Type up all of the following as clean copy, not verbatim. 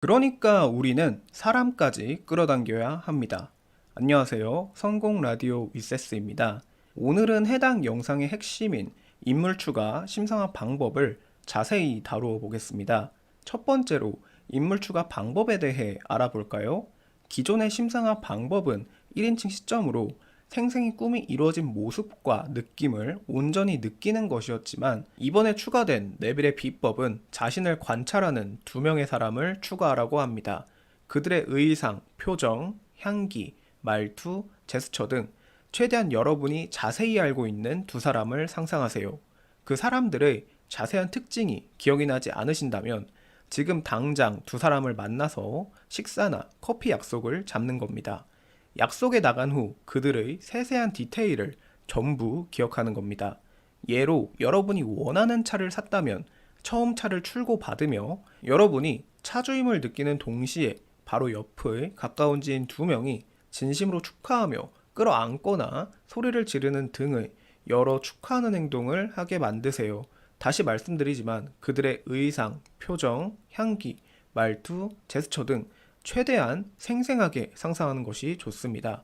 그러니까 우리는 사람까지 끌어당겨야 합니다. 안녕하세요. 성공 라디오 위세스입니다. 오늘은 해당 영상의 핵심인 인물 추가 심상화 방법을 자세히 다루어 보겠습니다. 첫 번째로 인물 추가 방법에 대해 알아볼까요? 기존의 심상화 방법은 1인칭 시점으로 생생히 꿈이 이루어진 모습과 느낌을 온전히 느끼는 것이었지만 이번에 추가된 네빌의 비법은 자신을 관찰하는 두 명의 사람을 추가하라고 합니다. 그들의 의상, 표정, 향기, 말투, 제스처 등 최대한 여러분이 자세히 알고 있는 두 사람을 상상하세요. 그 사람들의 자세한 특징이 기억이 나지 않으신다면 지금 당장 두 사람을 만나서 식사나 커피 약속을 잡는 겁니다. 약속에 나간 후 그들의 세세한 디테일을 전부 기억하는 겁니다. 예로 여러분이 원하는 차를 샀다면 처음 차를 출고받으며 여러분이 차주임을 느끼는 동시에 바로 옆의 가까운 지인 두 명이 진심으로 축하하며 끌어안거나 소리를 지르는 등의 여러 축하하는 행동을 하게 만드세요. 다시 말씀드리지만 그들의 의상, 표정, 향기, 말투, 제스처 등 최대한 생생하게 상상하는 것이 좋습니다.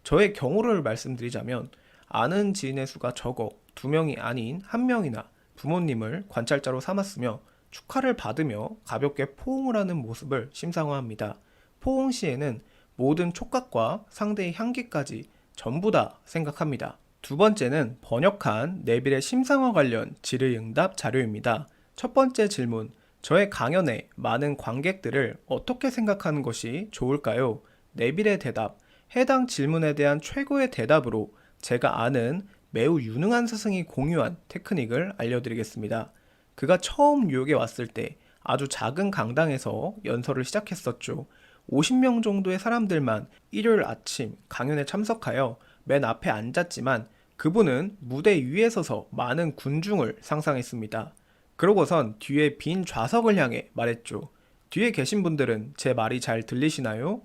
저의 경우를 말씀드리자면 아는 지인의 수가 적어 두 명이 아닌 한 명이나 부모님을 관찰자로 삼았으며 축하를 받으며 가볍게 포옹을 하는 모습을 심상화합니다. 포옹 시에는 모든 촉각과 상대의 향기까지 전부 다 생각합니다. 두 번째는 번역한 네빌의 심상화 관련 질의응답 자료입니다. 첫 번째 질문, 저의 강연에 많은 관객들을 어떻게 생각하는 것이 좋을까요? 네빌의 대답, 해당 질문에 대한 최고의 대답으로 제가 아는 매우 유능한 스승이 공유한 테크닉을 알려드리겠습니다. 그가 처음 뉴욕에 왔을 때 아주 작은 강당에서 연설을 시작했었죠. 50명 정도의 사람들만 일요일 아침 강연에 참석하여 맨 앞에 앉았지만 그분은 무대 위에 서서 많은 군중을 상상했습니다. 그러고선 뒤에 빈 좌석을 향해 말했죠. 뒤에 계신 분들은 제 말이 잘 들리시나요?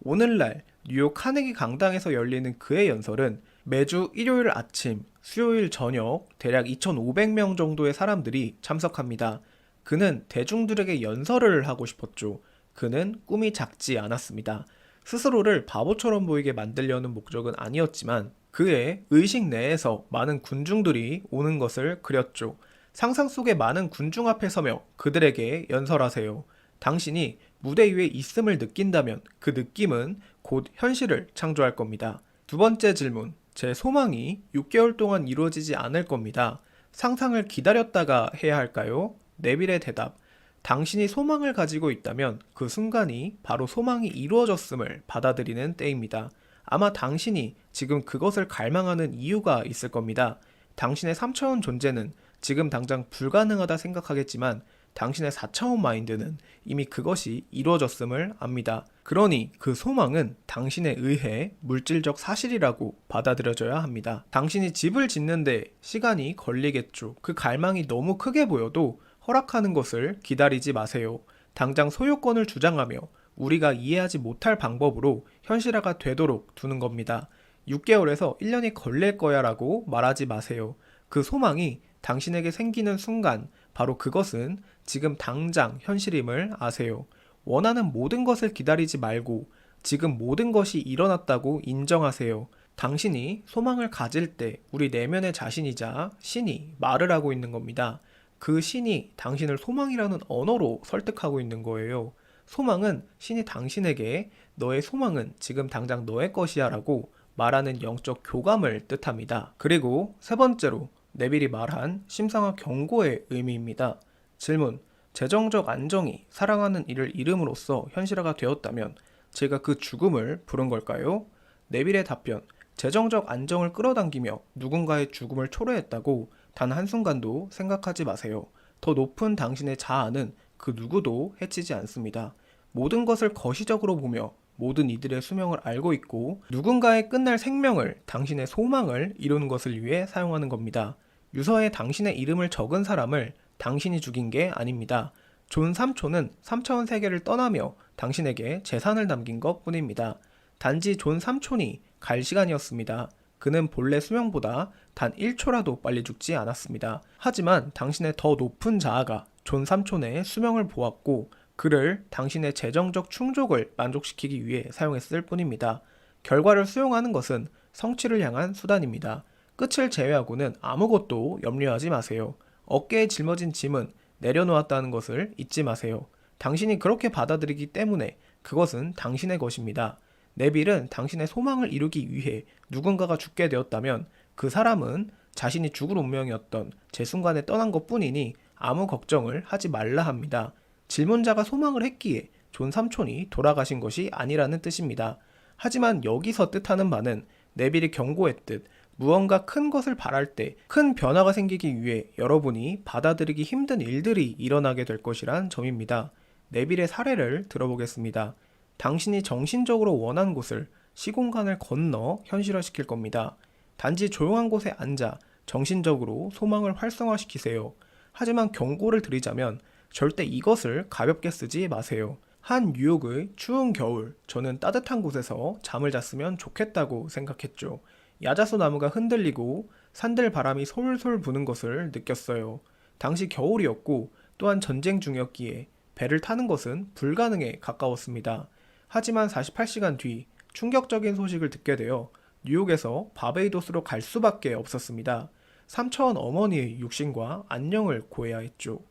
오늘날 뉴욕 카네기 강당에서 열리는 그의 연설은 매주 일요일 아침, 수요일 저녁 대략 2,500명 정도의 사람들이 참석합니다. 그는 대중들에게 연설을 하고 싶었죠. 그는 꿈이 작지 않았습니다. 스스로를 바보처럼 보이게 만들려는 목적은 아니었지만 그의 의식 내에서 많은 군중들이 오는 것을 그렸죠. 상상 속의 많은 군중 앞에 서며 그들에게 연설하세요. 당신이 무대 위에 있음을 느낀다면 그 느낌은 곧 현실을 창조할 겁니다. 두 번째 질문. 제 소망이 6개월 동안 이루어지지 않을 겁니다. 상상을 기다렸다가 해야 할까요? 네빌의 대답. 당신이 소망을 가지고 있다면 그 순간이 바로 소망이 이루어졌음을 받아들이는 때입니다. 아마 당신이 지금 그것을 갈망하는 이유가 있을 겁니다. 당신의 3차원 존재는 지금 당장 불가능하다 생각하겠지만 당신의 4차원 마인드는 이미 그것이 이루어졌음을 압니다. 그러니 그 소망은 당신에 의해 물질적 사실이라고 받아들여져야 합니다. 당신이 집을 짓는데 시간이 걸리겠죠. 그 갈망이 너무 크게 보여도 허락하는 것을 기다리지 마세요. 당장 소유권을 주장하며 우리가 이해하지 못할 방법으로 현실화가 되도록 두는 겁니다. 6개월에서 1년이 걸릴 거야 라고 말하지 마세요. 그 소망이 당신에게 생기는 순간 바로 그것은 지금 당장 현실임을 아세요. 원하는 모든 것을 기다리지 말고 지금 모든 것이 일어났다고 인정하세요. 당신이 소망을 가질 때 우리 내면의 자신이자 신이 말을 하고 있는 겁니다. 그 신이 당신을 소망이라는 언어로 설득하고 있는 거예요. 소망은 신이 당신에게 너의 소망은 지금 당장 너의 것이야 라고 말하는 영적 교감을 뜻합니다. 그리고 세 번째로 네빌이 말한 심상화 경고의 의미입니다. 질문, 재정적 안정이 사랑하는 이를 잃음으로써 현실화가 되었다면 제가 그 죽음을 부른 걸까요? 네빌의 답변, 재정적 안정을 끌어당기며 누군가의 죽음을 초래했다고 단 한순간도 생각하지 마세요. 더 높은 당신의 자아는 그 누구도 해치지 않습니다. 모든 것을 거시적으로 보며 모든 이들의 수명을 알고 있고 누군가의 끝날 생명을 당신의 소망을 이루는 것을 위해 사용하는 겁니다. 유서에 당신의 이름을 적은 사람을 당신이 죽인 게 아닙니다. 존 삼촌은 3차원 세계를 떠나며 당신에게 재산을 남긴 것 뿐입니다. 단지 존 삼촌이 갈 시간이었습니다. 그는 본래 수명보다 단 1초라도 빨리 죽지 않았습니다. 하지만 당신의 더 높은 자아가 존 삼촌의 수명을 보았고 그를 당신의 재정적 충족을 만족시키기 위해 사용했을 뿐입니다. 결과를 수용하는 것은 성취를 향한 수단입니다. 끝을 제외하고는 아무것도 염려하지 마세요. 어깨에 짊어진 짐은 내려놓았다는 것을 잊지 마세요. 당신이 그렇게 받아들이기 때문에 그것은 당신의 것입니다. 네빌은 당신의 소망을 이루기 위해 누군가가 죽게 되었다면 그 사람은 자신이 죽을 운명이었던 제 순간에 떠난 것뿐이니 아무 걱정을 하지 말라 합니다. 질문자가 소망을 했기에 존 삼촌이 돌아가신 것이 아니라는 뜻입니다. 하지만 여기서 뜻하는 바는 네빌이 경고했듯 무언가 큰 것을 바랄 때 큰 변화가 생기기 위해 여러분이 받아들이기 힘든 일들이 일어나게 될 것이란 점입니다. 네빌의 사례를 들어보겠습니다. 당신이 정신적으로 원한 곳을 시공간을 건너 현실화시킬 겁니다. 단지 조용한 곳에 앉아 정신적으로 소망을 활성화시키세요. 하지만 경고를 드리자면 절대 이것을 가볍게 쓰지 마세요. 한 뉴욕의 추운 겨울, 저는 따뜻한 곳에서 잠을 잤으면 좋겠다고 생각했죠. 야자수 나무가 흔들리고 산들 바람이 솔솔 부는 것을 느꼈어요. 당시 겨울이었고 또한 전쟁 중이었기에 배를 타는 것은 불가능에 가까웠습니다. 하지만 48시간 뒤 충격적인 소식을 듣게 되어 뉴욕에서 바베이도스로 갈 수밖에 없었습니다. 삼촌 어머니의 육신과 안녕을 구해야 했죠.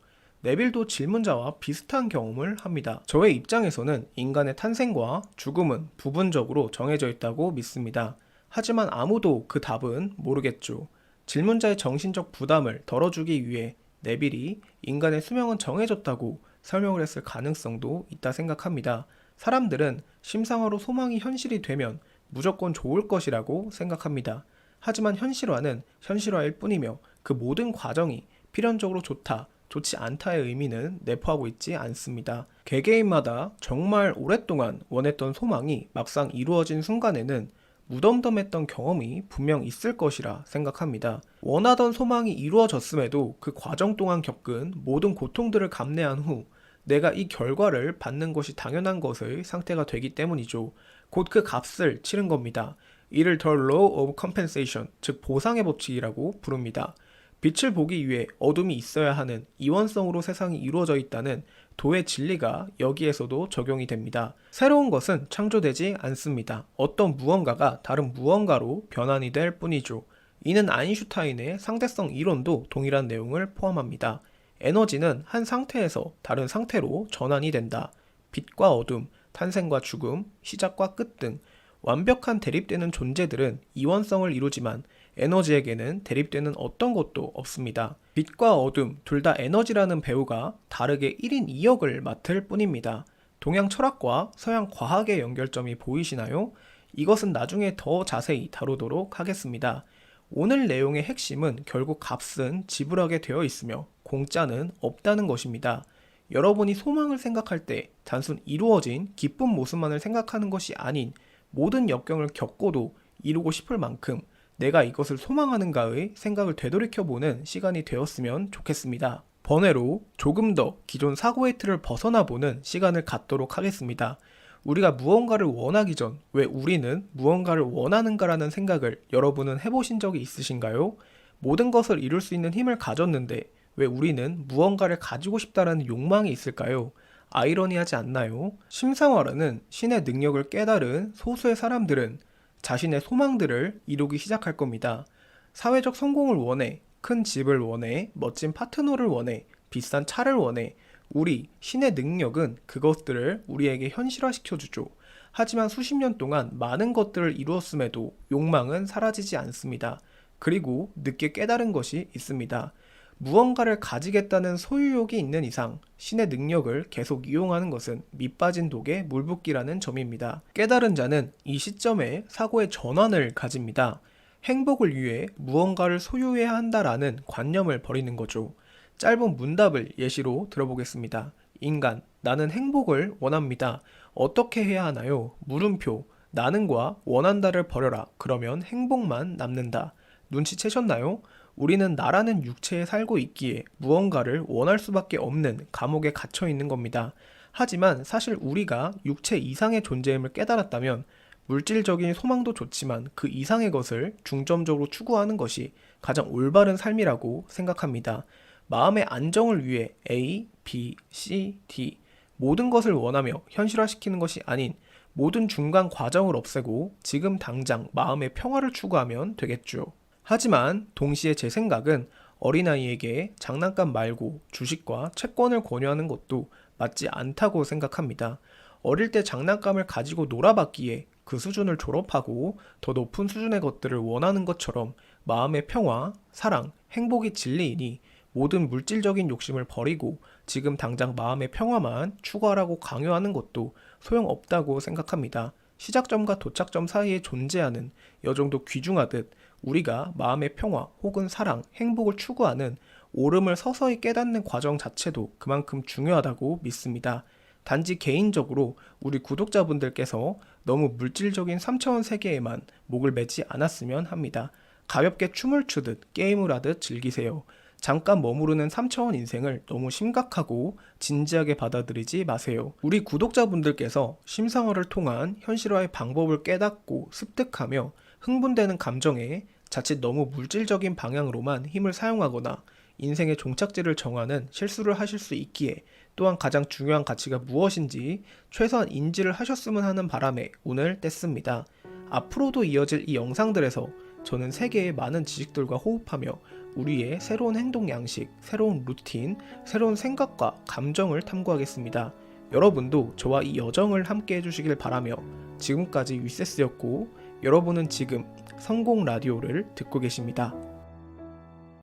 네빌도 질문자와 비슷한 경험을 합니다. 저의 입장에서는 인간의 탄생과 죽음은 부분적으로 정해져 있다고 믿습니다. 하지만 아무도 그 답은 모르겠죠. 질문자의 정신적 부담을 덜어주기 위해 네빌이 인간의 수명은 정해졌다고 설명을 했을 가능성도 있다 생각합니다. 사람들은 심상으로 소망이 현실이 되면 무조건 좋을 것이라고 생각합니다. 하지만 현실화는 현실화일 뿐이며 그 모든 과정이 필연적으로 좋다, 좋지 않다의 의미는 내포하고 있지 않습니다. 개개인마다 정말 오랫동안 원했던 소망이 막상 이루어진 순간에는 무덤덤했던 경험이 분명 있을 것이라 생각합니다. 원하던 소망이 이루어졌음에도 그 과정 동안 겪은 모든 고통들을 감내한 후 내가 이 결과를 받는 것이 당연한 것의 상태가 되기 때문이죠. 곧 그 값을 치른 겁니다. 이를 The Law of Compensation, 즉 보상의 법칙이라고 부릅니다. 빛을 보기 위해 어둠이 있어야 하는 이원성으로 세상이 이루어져 있다는 도의 진리가 여기에서도 적용이 됩니다. 새로운 것은 창조되지 않습니다. 어떤 무언가가 다른 무언가로 변환이 될 뿐이죠. 이는 아인슈타인의 상대성 이론도 동일한 내용을 포함합니다. 에너지는 한 상태에서 다른 상태로 전환이 된다. 빛과 어둠, 탄생과 죽음, 시작과 끝 등 완벽한 대립되는 존재들은 이원성을 이루지만 에너지에게는 대립되는 어떤 것도 없습니다. 빛과 어둠 둘 다 에너지라는 배우가 다르게 1인 2역을 맡을 뿐입니다. 동양 철학과 서양 과학의 연결점이 보이시나요? 이것은 나중에 더 자세히 다루도록 하겠습니다. 오늘 내용의 핵심은 결국 값은 지불하게 되어 있으며 공짜는 없다는 것입니다. 여러분이 소망을 생각할 때 단순 이루어진 기쁜 모습만을 생각하는 것이 아닌 모든 역경을 겪고도 이루고 싶을 만큼 내가 이것을 소망하는가의 생각을 되돌이켜보는 시간이 되었으면 좋겠습니다. 번외로 조금 더 기존 사고의 틀을 벗어나보는 시간을 갖도록 하겠습니다. 우리가 무언가를 원하기 전 왜 우리는 무언가를 원하는가라는 생각을 여러분은 해보신 적이 있으신가요? 모든 것을 이룰 수 있는 힘을 가졌는데 왜 우리는 무언가를 가지고 싶다라는 욕망이 있을까요? 아이러니하지 않나요? 심상화라는 신의 능력을 깨달은 소수의 사람들은 자신의 소망들을 이루기 시작할 겁니다. 사회적 성공을 원해, 큰 집을 원해, 멋진 파트너를 원해, 비싼 차를 원해. 우리 신의 능력은 그것들을 우리에게 현실화시켜주죠. 하지만 수십 년 동안 많은 것들을 이루었음에도 욕망은 사라지지 않습니다. 그리고 늦게 깨달은 것이 있습니다. 무언가를 가지겠다는 소유욕이 있는 이상 신의 능력을 계속 이용하는 것은 밑빠진 독에 물붓기라는 점입니다. 깨달은 자는 이 시점에 사고의 전환을 가집니다. 행복을 위해 무언가를 소유해야 한다라는 관념을 버리는 거죠. 짧은 문답을 예시로 들어보겠습니다. 인간, 나는 행복을 원합니다. 어떻게 해야 하나요? 물음표, 나는과 원한다를 버려라. 그러면 행복만 남는다. 눈치채셨나요? 우리는 나라는 육체에 살고 있기에 무언가를 원할 수밖에 없는 감옥에 갇혀 있는 겁니다. 하지만 사실 우리가 육체 이상의 존재임을 깨달았다면 물질적인 소망도 좋지만 그 이상의 것을 중점적으로 추구하는 것이 가장 올바른 삶이라고 생각합니다. 마음의 안정을 위해 A, B, C, D 모든 것을 원하며 현실화시키는 것이 아닌 모든 중간 과정을 없애고 지금 당장 마음의 평화를 추구하면 되겠죠. 하지만 동시에 제 생각은 어린아이에게 장난감 말고 주식과 채권을 권유하는 것도 맞지 않다고 생각합니다. 어릴 때 장난감을 가지고 놀아봤기에 그 수준을 졸업하고 더 높은 수준의 것들을 원하는 것처럼 마음의 평화, 사랑, 행복이 진리이니 모든 물질적인 욕심을 버리고 지금 당장 마음의 평화만 추구하라고 강요하는 것도 소용없다고 생각합니다. 시작점과 도착점 사이에 존재하는 여정도 귀중하듯 우리가 마음의 평화 혹은 사랑, 행복을 추구하는 옳음을 서서히 깨닫는 과정 자체도 그만큼 중요하다고 믿습니다. 단지 개인적으로 우리 구독자분들께서 너무 물질적인 3차원 세계에만 목을 매지 않았으면 합니다. 가볍게 춤을 추듯 게임을 하듯 즐기세요. 잠깐 머무르는 3차원 인생을 너무 심각하고 진지하게 받아들이지 마세요. 우리 구독자분들께서 심상화를 통한 현실화의 방법을 깨닫고 습득하며 흥분되는 감정에 자칫 너무 물질적인 방향으로만 힘을 사용하거나 인생의 종착지를 정하는 실수를 하실 수 있기에 또한 가장 중요한 가치가 무엇인지 최소한 인지를 하셨으면 하는 바람에 오늘 뗐습니다. 앞으로도 이어질 이 영상들에서 저는 세계의 많은 지식들과 호흡하며 우리의 새로운 행동 양식, 새로운 루틴, 새로운 생각과 감정을 탐구하겠습니다. 여러분도 저와 이 여정을 함께 해주시길 바라며 지금까지 위세스였고 여러분은 지금 성공 라디오를 듣고 계십니다.